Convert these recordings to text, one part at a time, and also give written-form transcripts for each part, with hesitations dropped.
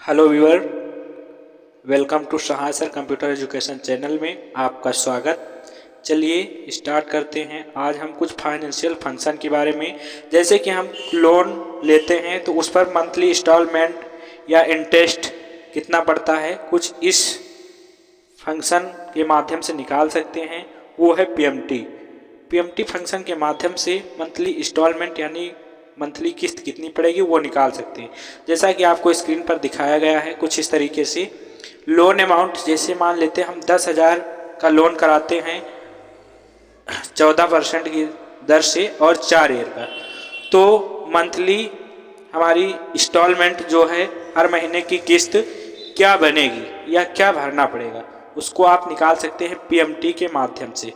Hello viewer, welcome to Shah sir computer education channel में आपका स्वागत। चलिए स्टार्ट करते हैं। आज हम कुछ फाइनेंशियल फंक्शन के बारे में, जैसे कि हम लोन लेते हैं तो उस पर मंथली इंस्टॉलमेंट या इंटरेस्ट कितना पड़ता है, कुछ इस फंक्शन के माध्यम से निकाल सकते हैं। वो है पीएमटी फंक्शन के माध्यम से मंथली इंस्टॉलमेंट यानी मंथली किस्त कितनी पड़ेगी वो निकाल सकते हैं। जैसा कि आपको स्क्रीन पर दिखाया गया है कुछ इस तरीके से। लोन अमाउंट जैसे मान लेते हैं हम 10,000 का लोन कराते हैं 14% की दर से और 4 ईयर का, तो मंथली हमारी इंस्टॉलमेंट जो है हर महीने की किस्त क्या बनेगी या क्या भरना पड़ेगा उसको आप निकाल सकते हैं पीएमटी के माध्यम से।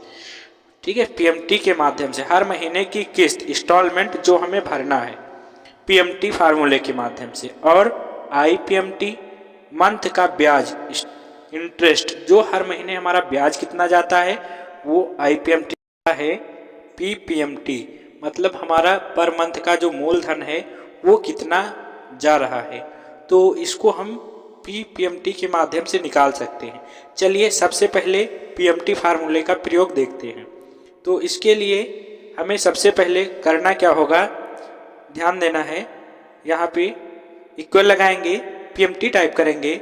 ठीक है, पीएमटी के माध्यम से हर महीने की किस्त इंस्टॉलमेंट जो हमें भरना है पीएमटी फार्मूले के माध्यम से। और आईपीएमटी मंथ का ब्याज इंटरेस्ट, जो हर महीने हमारा ब्याज कितना जाता है वो आईपीएमटी का है पीपीएमटी, मतलब हमारा पर मंथ का जो मूलधन है वो कितना जा रहा है, तो इसको हम पीपीएमटी के माध्यम से निकाल सकते हैं। चलिए सबसे पहले पीएमटी फार्मूले का प्रयोग देखते हैं। तो इसके लिए हमें सबसे पहले करना क्या होगा, ध्यान देना है। यहाँ पे इक्वल लगाएंगे, पीएमटी टाइप करेंगे,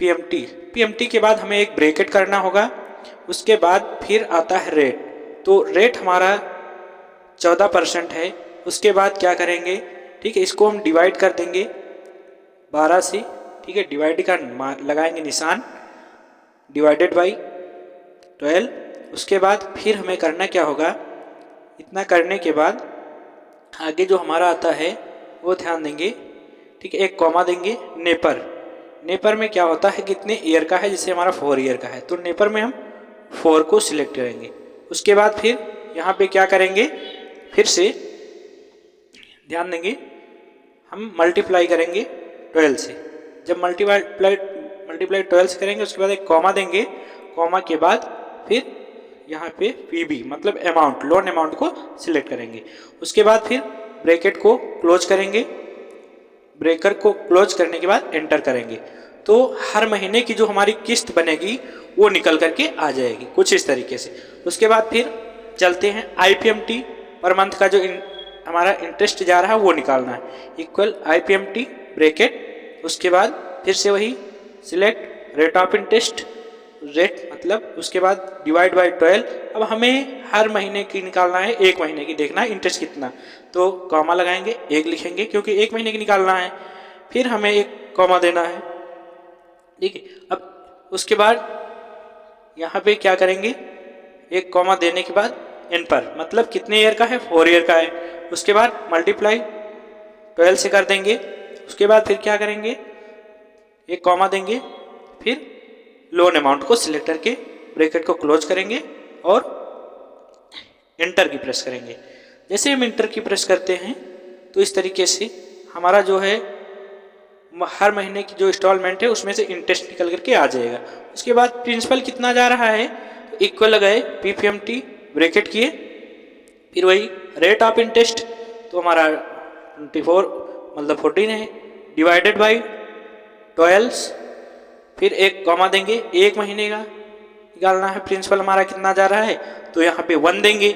पीएमटी के बाद हमें एक ब्रैकेट करना होगा। उसके बाद फिर आता है रेट, तो रेट हमारा 14% है। उसके बाद क्या करेंगे, ठीक है, इसको हम डिवाइड कर देंगे 12 से। ठीक है, डिवाइड का लगाएंगे निशान, डिवाइडेड बाई 12। उसके बाद फिर हमें करना क्या होगा, इतना करने के बाद आगे जो हमारा आता है वो ध्यान देंगे। ठीक है, एक कॉमा देंगे। नेपर में क्या होता है, कितने ईयर का है, जैसे हमारा 4 ईयर का है तो नेपर में हम 4 को सिलेक्ट करेंगे। उसके बाद फिर यहाँ पे क्या करेंगे, फिर से ध्यान देंगे, हम मल्टीप्लाई करेंगे 12 से। जब मल्टीप्लाई 12 से करेंगे उसके बाद एक कॉमा देंगे। कॉमा के बाद फिर यहाँ पे पीबी मतलब अमाउंट, लोन अमाउंट को सिलेक्ट करेंगे। उसके बाद फिर ब्रैकेट को क्लोज करेंगे। ब्रेकर को क्लोज करने के बाद एंटर करेंगे, तो हर महीने की जो हमारी किस्त बनेगी वो निकल करके आ जाएगी कुछ इस तरीके से। उसके बाद फिर चलते हैं आईपीएमटी, पर मंथ का जो हमारा इंटरेस्ट जा रहा है वो निकालना है। इक्वल आईपीएमटी ब्रैकेट, उसके बाद फिर से वही select rate of interest, rate मतलब उसके बाद डिवाइड बाई 12। अब हमें हर महीने की निकालना है, एक महीने की देखना है इंटरेस्ट कितना, तो कॉमा लगाएंगे, एक लिखेंगे क्योंकि एक महीने की निकालना है। फिर हमें एक कॉमा देना है। ठीक है, अब उसके बाद यहाँ पे क्या करेंगे, एक कॉमा देने के बाद एन पर, मतलब कितने ईयर का है, 4 ईयर का है। उसके बाद मल्टीप्लाई 12 से कर देंगे। उसके बाद फिर क्या करेंगे, एक कॉमा देंगे, फिर लोन अमाउंट को सिलेक्ट करके ब्रैकेट को क्लोज करेंगे और एंटर की प्रेस करेंगे। जैसे हम एंटर की प्रेस करते हैं तो इस तरीके से हमारा जो है हर महीने की जो इंस्टॉलमेंट है उसमें से इंटरेस्ट निकल करके आ जाएगा। उसके बाद प्रिंसिपल कितना जा रहा है, तो इक्वल लगाए, पीपीएमटी ब्रैकेट किए, फिर वही रेट ऑफ इंटरेस्ट, तो हमारा 24 मतलब 14 है, डिवाइडेड बाई 12। फिर एक कॉमा देंगे, एक महीने का निकालना है, प्रिंसिपल हमारा कितना जा रहा है तो यहाँ पे 1 देंगे।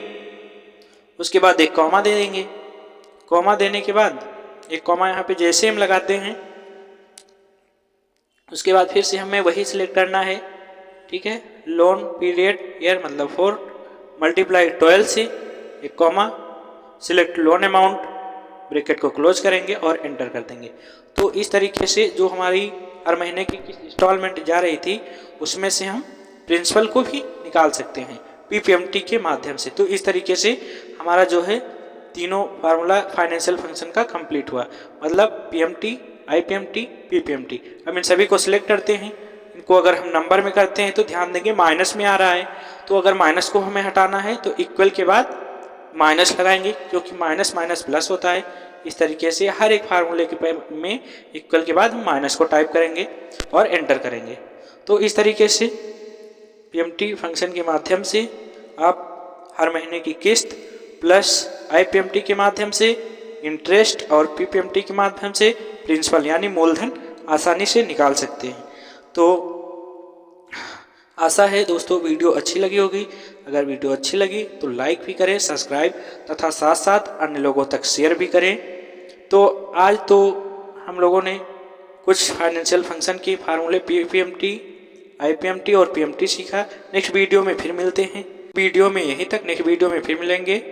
उसके बाद एक कॉमा दे देंगे। कॉमा देने के बाद एक कॉमा यहाँ पे जैसे हम लगाते हैं उसके बाद फिर से हमें वही सिलेक्ट करना है। ठीक है, लोन पीरियड ईयर मतलब 4 मल्टीप्लाई 12 से एक comma, select loan amount, bracket को क्लोज करेंगे और एंटर कर देंगे। तो इस तरीके से जो हमारी हर महीने की इंस्टॉलमेंट जा रही थी उसमें से हम प्रिंसिपल को भी निकाल सकते हैं पीपीएमटी के माध्यम से। तो इस तरीके से हमारा जो है तीनों फार्मूला फाइनेंशियल फंक्शन का कंप्लीट हुआ, मतलब पीएमटी, आईपीएमटी, पीपीएमटी। हम इन सभी को सिलेक्ट करते हैं। इनको अगर हम नंबर में करते हैं तो ध्यान देंगे माइनस में आ रहा है, तो अगर माइनस को हमें हटाना है तो इक्वल के बाद माइनस लगाएंगे क्योंकि माइनस माइनस प्लस होता है। इस तरीके से हर एक फार्मूले के में इक्वल के बाद हम माइनस को टाइप करेंगे और एंटर करेंगे। तो इस तरीके से पीएमटी फंक्शन के माध्यम से आप हर महीने की किस्त प्लस आईपीएमटी के माध्यम से इंटरेस्ट और पीपीएमटी के माध्यम से प्रिंसिपल यानी मूलधन आसानी से निकाल सकते हैं। तो आशा है दोस्तों वीडियो अच्छी लगी होगी। अगर वीडियो अच्छी लगी तो लाइक भी करें, सब्सक्राइब तथा साथ साथ अन्य लोगों तक शेयर भी करें। तो आज तो हम लोगों ने कुछ फाइनेंशियल फंक्शन की फार्मूले पीपीएमटी, आईपीएमटी और पीएमटी सीखा। नेक्स्ट वीडियो में फिर मिलते हैं। वीडियो में यहीं तक, नेक्स्ट वीडियो में फिर मिलेंगे।